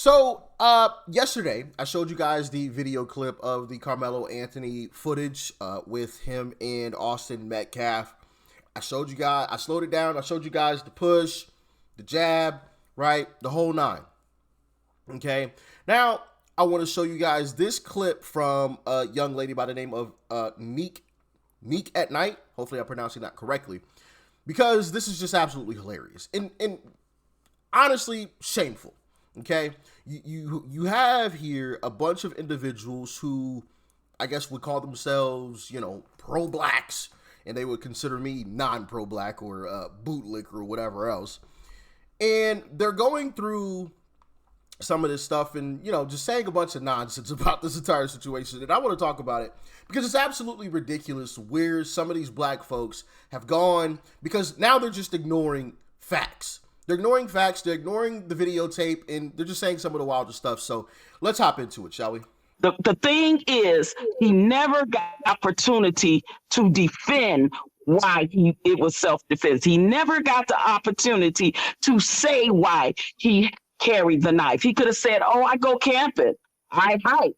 So, yesterday I showed you guys the video clip of the Carmelo Anthony footage with him and Austin Metcalf. I slowed it down. I showed you guys the push, the jab, right? The whole nine. Okay. Now, I want to show you guys this clip from a young lady by the name of Neek at Night. Hopefully I'm pronouncing that correctly. Because this is just absolutely hilarious. And honestly, shameful. Okay, you have here a bunch of individuals who I guess would call themselves, pro-blacks, and they would consider me non-pro-black or bootlick or whatever else. And they're going through some of this stuff and, just saying a bunch of nonsense about this entire situation. And I want to talk about it because it's absolutely ridiculous where some of these black folks have gone, because now they're just ignoring facts. They're ignoring facts, they're ignoring the videotape, and they're just saying some of the wildest stuff. So let's hop into it, shall we? The thing is, he never got opportunity to defend why it was self-defense. He never got the opportunity to say why he carried the knife. He could have said, oh, I go camping, I hike,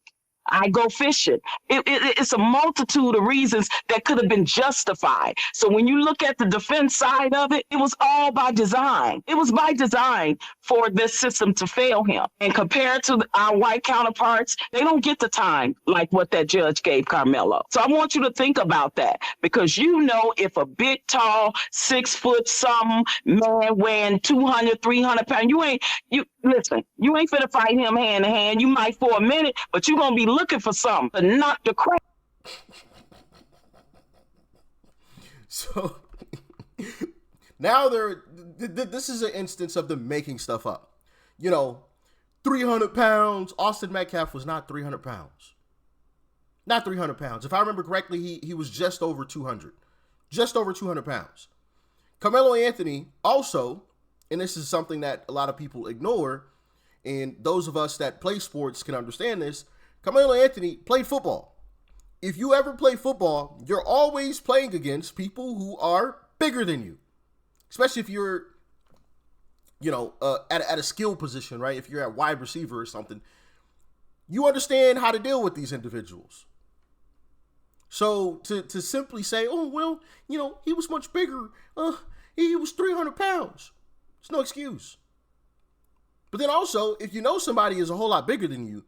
I go fishing. It's a multitude of reasons that could have been justified. So when you look at the defense side of it, it was all by design. It was by design for this system to fail him. And compared to our white counterparts, they don't get the time like what that judge gave Carmelo. So I want you to think about that, because if a big, tall, 6 foot something man weighing 200, 300 pounds, you ain't finna fight him hand to hand. You might for a minute, but you're going to be looking for something to knock the crap. So now this is an instance of them making stuff up. 300 pounds. Austin Metcalf was not 300 pounds. Not 300 pounds. If I remember correctly, he was just over 200. Just over 200 pounds. Carmelo Anthony also, and this is something that a lot of people ignore, and those of us that play sports can understand this, Carmelo Anthony played football. If you ever play football, you're always playing against people who are bigger than you. Especially if you're, at a skill position, right? If you're at wide receiver or something, you understand how to deal with these individuals. So to simply say, oh, well, he was much bigger. He was 300 pounds. It's no excuse. But then also, if you know somebody is a whole lot bigger than you,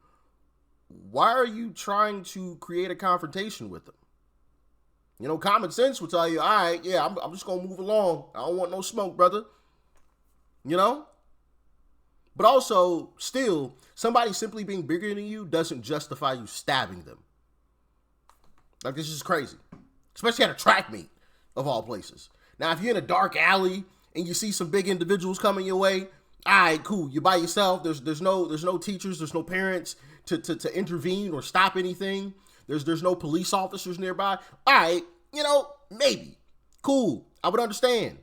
why are you trying to create a confrontation with them? Common sense will tell you, all right, yeah, I'm just going to move along. I don't want no smoke, brother. But also, still, somebody simply being bigger than you doesn't justify you stabbing them. Like, this is crazy. Especially at a track meet, of all places. Now, if you're in a dark alley and you see some big individuals coming your way, all right, cool. You're by yourself. There's no teachers. There's no parents to intervene or stop anything. There's no police officers nearby. All right, maybe. Cool. I would understand.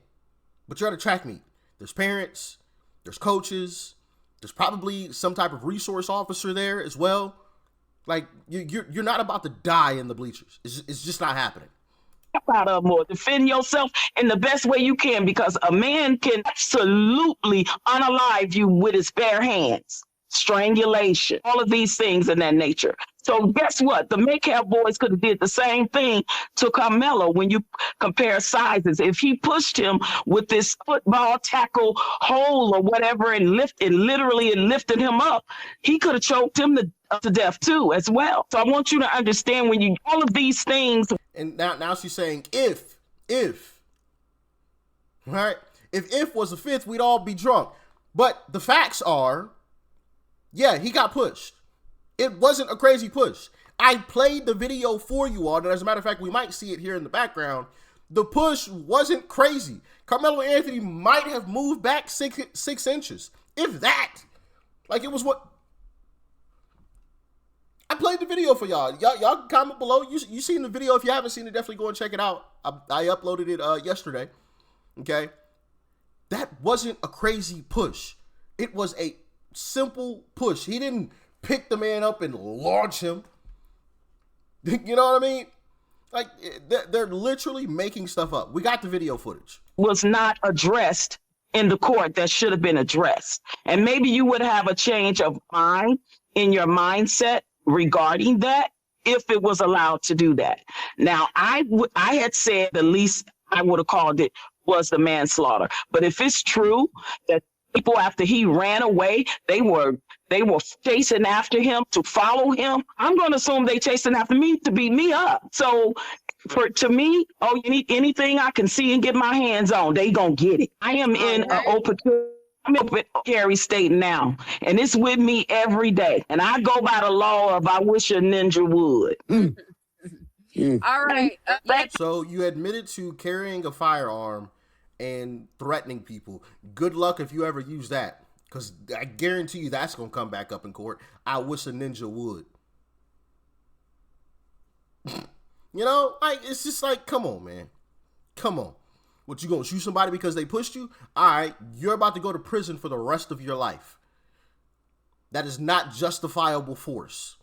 But you're at a track meet. There's parents. There's coaches. There's probably some type of resource officer there as well. Like, you're not about to die in the bleachers. It's just not happening. Out of more. Defend yourself in the best way you can, because a man can absolutely unalive you with his bare hands. Strangulation, all of these things in that nature. So guess what? The Metcalf boys could have did the same thing to Carmelo when you compare sizes. If he pushed him with this football tackle hole or whatever and lifted him up, he could have choked him to death too as well. So I want you to understand all of these things. And now she's saying if, right? If was a fifth, we'd all be drunk. But the facts are, yeah, he got pushed. It wasn't a crazy push. I played the video for you all, and as a matter of fact, we might see it here in the background. The push wasn't crazy. Carmelo Anthony might have moved back six inches, if that. Like, it was what... I played the video for y'all. Y'all comment below. You seen the video. If you haven't seen it, definitely go and check it out. I uploaded it yesterday. Okay? That wasn't a crazy push. It was a simple push. He didn't pick the man up and launch him. You know what I mean? Like, they're literally making stuff up. We got the video footage. Was not addressed in the court that should have been addressed. And maybe you would have a change of mind in your mindset regarding that if it was allowed to do that. Now, I had said the least I would have called it was the manslaughter. But if it's true that people after he ran away, they were chasing after him to follow him, I'm going to assume they chasing after me to beat me up. So to me, you need anything I can see and get my hands on, they gonna get it. I am in an open carry state now, and it's with me every day. And I go by the law of I wish a ninja would. All right. So you admitted to carrying a firearm and threatening people. Good luck if you ever use that, because I guarantee you that's gonna come back up in court. I wish a ninja would. You know, like, it's just like, come on, man. Come on. What, you gonna shoot somebody because they pushed you? All right, you're about to go to prison for the rest of your life. That is not justifiable force.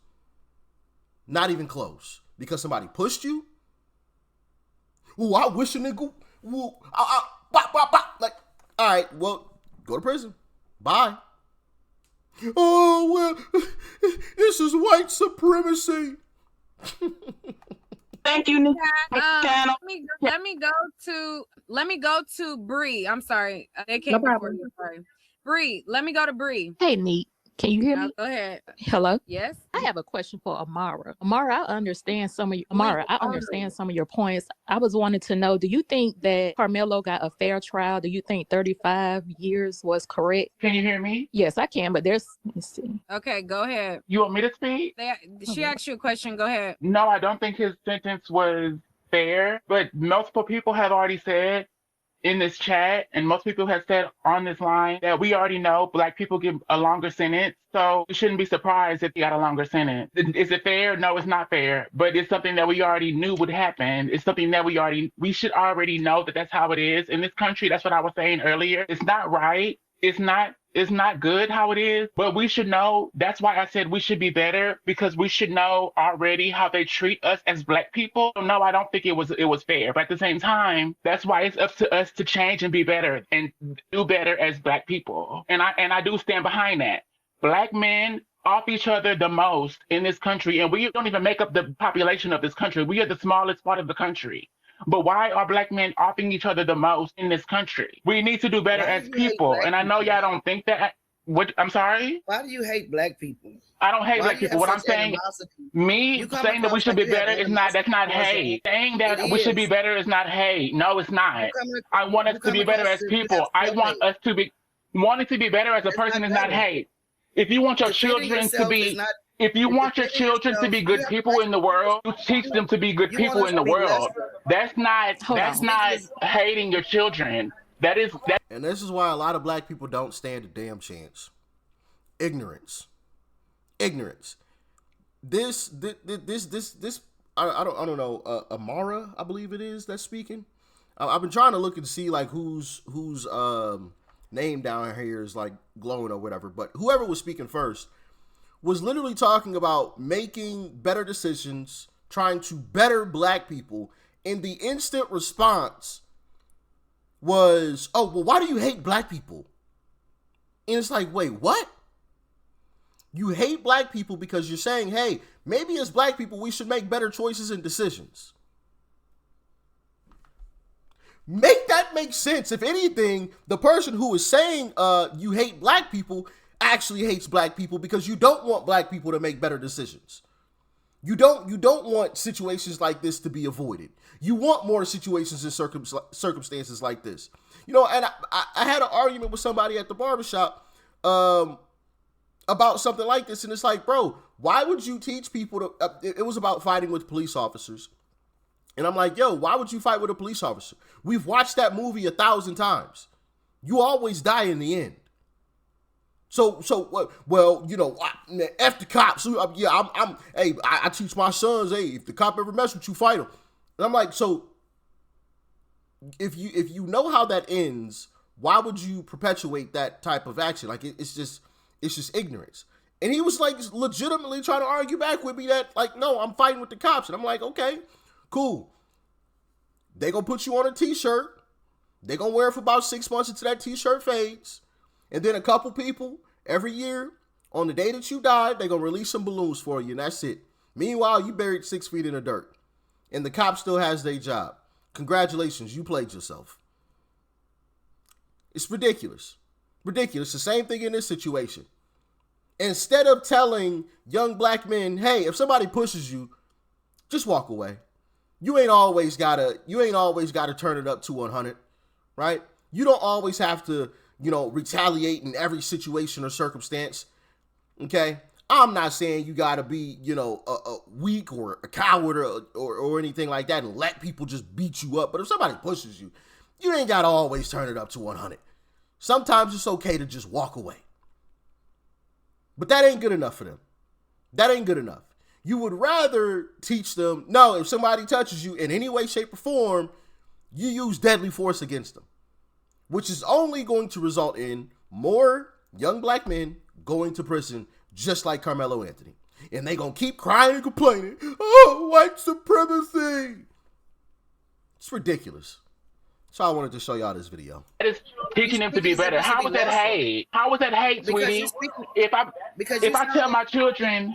Not even close. Because somebody pushed you? Ooh, I wish a nigga. Ooh, like, all right, well, go to prison. Bye. Oh, well, this is white supremacy. Thank you, Nick. Let me go to Bree. I'm sorry. They came before you. Sorry. Bree, let me go to Bree. Hey, Neat. Can you hear me? Go ahead. Hello. Yes. I have a question for Amara. Amara, I understand some of your points. I was wanting to know, do you think that Carmelo got a fair trial? Do you think 35 years was correct? Can you hear me? Yes, I can, but let's see. Okay, go ahead. You want me to speak? She asked you a question. Go ahead. No, I don't think his sentence was fair, but multiple people have already said in this chat, and most people have said on this line, that we already know Black people get a longer sentence. So we shouldn't be surprised if he got a longer sentence. Is it fair? No, it's not fair. But it's something that we already knew would happen. It's something that we should already know that that's how it is in this country. That's what I was saying earlier. It's not right. It's not good how it is, but we should know. That's why I said we should be better, because we should know already how they treat us as Black people. No, I don't think it was fair. But at the same time, that's why it's up to us to change and be better and do better as Black people. And I do stand behind that. Black men off each other the most in this country, and we don't even make up the population of this country. We are the smallest part of the country. But why are Black men offing each other the most in this country? We need to do better as people. And I know y'all don't think that. What? I'm sorry? Why do you hate Black people? I don't hate Black people. What I'm saying, saying that we should be better is not, that's not hate. Saying that we should be better is not hate. No, it's not. I want us to be better as people. I want us to be, wanting to be better as a person is not hate. If you want your children to be, if you want your children to be good people in the world, you teach them to be good people in the world. That's not hating your children. That is that. And this is why a lot of Black people don't stand a damn chance. Ignorance. This. I don't know. Amara, I believe it is, that's speaking. I've been trying to look and see like whose name down here is like glowing or whatever. But whoever was speaking first was literally talking about making better decisions, trying to better Black people. And the instant response was, oh, well, why do you hate Black people? And it's like, wait, what? You hate Black people because you're saying, hey, maybe as Black people, we should make better choices and decisions. Make that make sense. If anything, the person who is saying you hate Black people actually hates Black people because you don't want Black people to make better decisions. You don't want situations like this to be avoided. You want more situations and circumstances like this. You know, and I had an argument with somebody at the barbershop about something like this, and it's like, bro, why would you teach people to? It was about fighting with police officers, and I'm like, yo, why would you fight with a police officer? We've watched that movie 1,000 times. You always die in the end. So, well, you know, F the cops. Yeah, I teach my sons, hey, if the cop ever mess with you, fight him. And I'm like, so if you know how that ends, why would you perpetuate that type of action? Like, it's just ignorance. And he was like legitimately trying to argue back with me that like, no, I'm fighting with the cops. And I'm like, okay, cool. They gonna put you on a t-shirt They're going to wear it for about 6 months until that t-shirt fades. And then a couple people every year on the day that you died, they're going to release some balloons for you, and that's it. Meanwhile, you buried 6 feet in the dirt, and the cop still has their job. Congratulations, you played yourself. It's ridiculous. Ridiculous. The same thing in this situation. Instead of telling young black men, hey, if somebody pushes you, just walk away. You ain't always gotta turn it up to 100, right? You don't always have to, retaliate in every situation or circumstance. Okay? I'm not saying you gotta be, a weak or a coward or anything like that and let people just beat you up. But if somebody pushes you, you ain't gotta always turn it up to 100. Sometimes it's okay to just walk away. But that ain't good enough for them. That ain't good enough. You would rather teach them, no, if somebody touches you in any way, shape, or form, you use deadly force against them, which is only going to result in more young black men going to prison, just like Carmelo Anthony. And they going to keep crying and complaining, oh, white supremacy. It's ridiculous. So I wanted to show y'all this video. That is teaching them to be better. How was that hate? How was that hate, sweetie? If I tell my children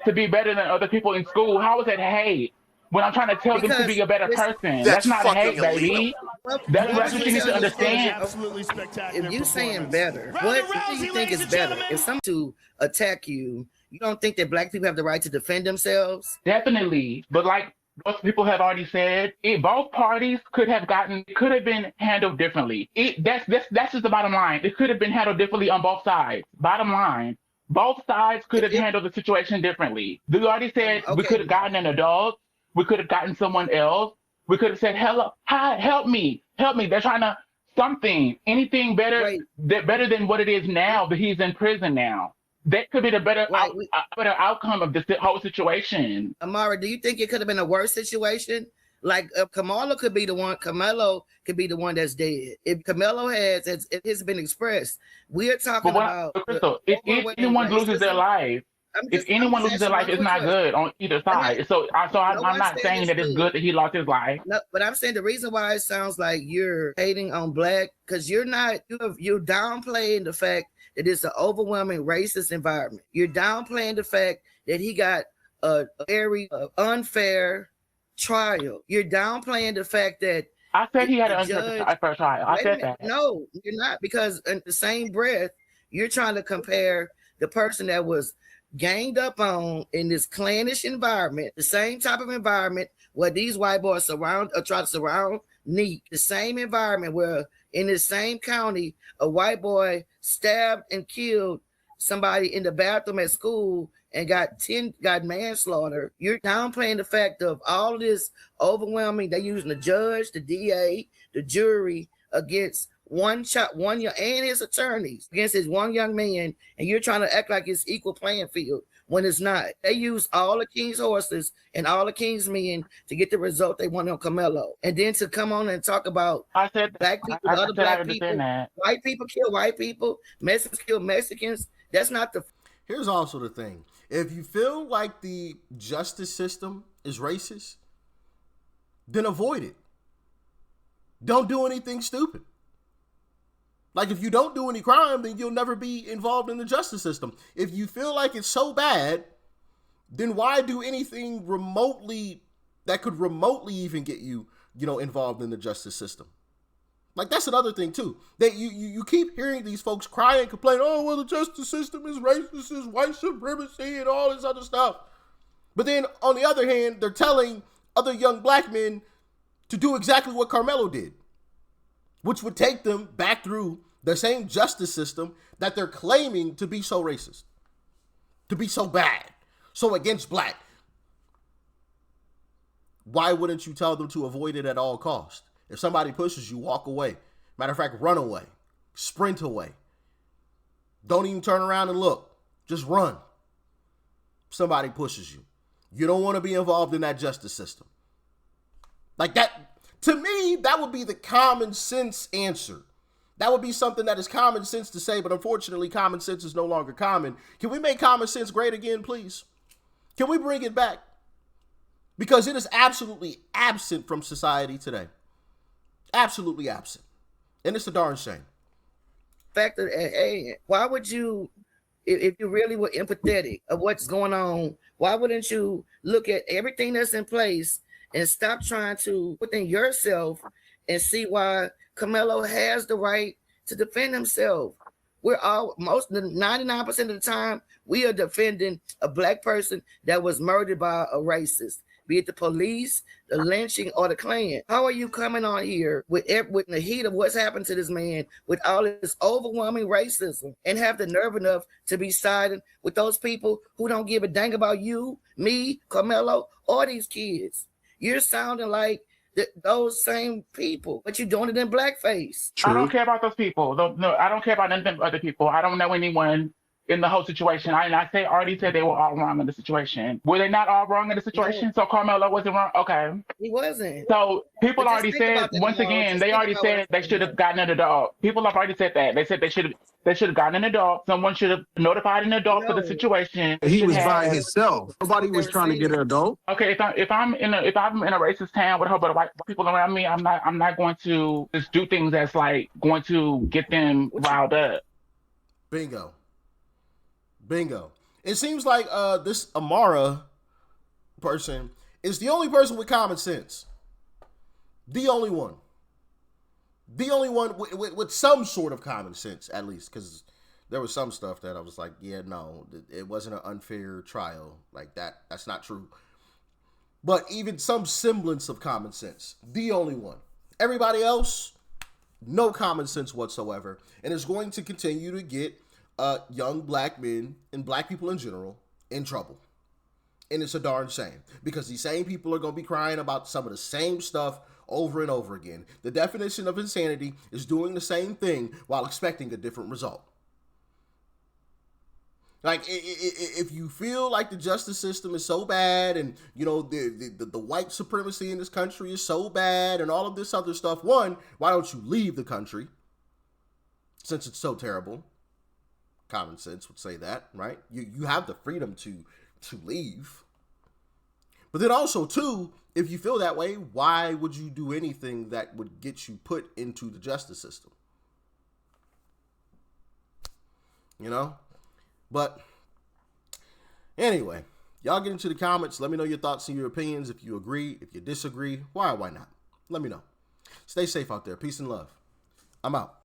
to be better than other people in school, how is that hate? When I'm trying to tell them to be a better person, that's not hate, baby. That's what you need to understand. Absolutely spectacular. If you saying better, what do you think is better? If someone to attack you, you don't think that black people have the right to defend themselves? Definitely, but like most people have already said, both parties could have been handled differently. That's just the bottom line. It could have been handled differently on both sides. Bottom line, both sides could have handled the situation differently. You already said we could have gotten an adult. We could have gotten someone else. We could have said, "Hello, hi, help me." They're trying to anything better, better than what it is now. That he's in prison now. That could be the better outcome of this whole situation. Amara, do you think it could have been a worse situation? Like Carmelo could be the one that's dead. If Carmelo it's been expressed, we're talking about. Crystal, if anyone loses their life, it's not good on either side. I'm not saying that it's good that he lost his life. No, but I'm saying the reason why it sounds like you're hating on black, because you're downplaying the fact that it's an overwhelming racist environment. You're downplaying the fact that he got a very unfair trial. You're downplaying the fact that I said he had an unfair trial. I said that. No, you're not, because in the same breath, you're trying to compare the person that was ganged up on in this clannish environment, the same type of environment where these white boys try to surround Neek, the same environment where in the same county, a white boy stabbed and killed somebody in the bathroom at school and got manslaughter. You're downplaying the fact of all of this overwhelming. They're using the judge, the DA, the jury against one young and his attorneys against this one young man, and you're trying to act like it's equal playing field when it's not. They use all the king's horses and all the king's men to get the result they want on Carmelo, and then to come on and talk about black people, other black people, white people kill white people, Mexicans kill Mexicans. That's not the. Here's also the thing: if you feel like the justice system is racist, then avoid it. Don't do anything stupid. Like, if you don't do any crime, then you'll never be involved in the justice system. If you feel like it's so bad, then why do anything that could remotely even get you, involved in the justice system? Like, that's another thing, too. That you keep hearing these folks cry and complain, oh, well, the justice system is racist, is white supremacy, and all this other stuff. But then, on the other hand, they're telling other young black men to do exactly what Carmelo did, which would take them back through the same justice system that they're claiming to be so racist, to be so bad, so against black. Why wouldn't you tell them to avoid it at all costs? If somebody pushes you, walk away. Matter of fact, run away, sprint away. Don't even turn around and look. Just run. Somebody pushes you. You don't want to be involved in that justice system. Like that. To me, that would be the common sense answer. That would be something that is common sense to say, but unfortunately, common sense is no longer common. Can we make common sense great again, please? Can we bring it back? Because it is absolutely absent from society today. Absolutely absent. And it's a darn shame. Factor at hand. Why would you, if you really were empathetic of what's going on, why wouldn't you look at everything that's in place and stop trying to within yourself and see why Carmelo has the right to defend himself? We're all, most 99% of the time, we are defending a black person that was murdered by a racist, be it the police, the lynching, or the Klan. How are you coming on here with the heat of what's happened to this man, with all this overwhelming racism, and have the nerve enough to be siding with those people who don't give a dang about you, me, Carmelo, or these kids? You're sounding like those same people, but you're doing it in blackface. I don't care about those people. No, I don't care about none of them other people. I don't know anyone in the whole situation. I already said they were all wrong in the situation. Were they not all wrong in the situation? No. So Carmelo wasn't wrong? Okay. He wasn't. So people But already said, once again, they already said they should have gotten an adult. People have already said that. They said they should have gotten an adult. Someone should have notified an adult for the situation. He was by himself. Nobody was trying to get an adult. Okay, if I'm in a racist town with a whole bunch of white people around me, I'm not going to just do things that's like going to get them riled up. Bingo. It seems like this Amara person is the only person with common sense. The only one with some sort of common sense, at least, because there was some stuff that I was like, yeah, no, it wasn't an unfair trial like that. That's not true. But even some semblance of common sense. The only one. Everybody else, no common sense whatsoever, and is going to continue to get young black men and black people in general in trouble. And it's a darn shame, because these same people are going to be crying about some of the same stuff over and over again. The definition of insanity is doing the same thing while expecting a different result. Like, if you feel like the justice system is so bad, and you know the white supremacy in this country is so bad, and all of this other stuff, one, why don't you leave the country, since it's so terrible? Common sense would say that, right? You have the freedom to leave. But then also, two, if you feel that way, why would you do anything that would get you put into the justice system? You know? But anyway, y'all get into the comments. Let me know your thoughts and your opinions. If you agree, if you disagree, why or why not? Let me know. Stay safe out there. Peace and love. I'm out.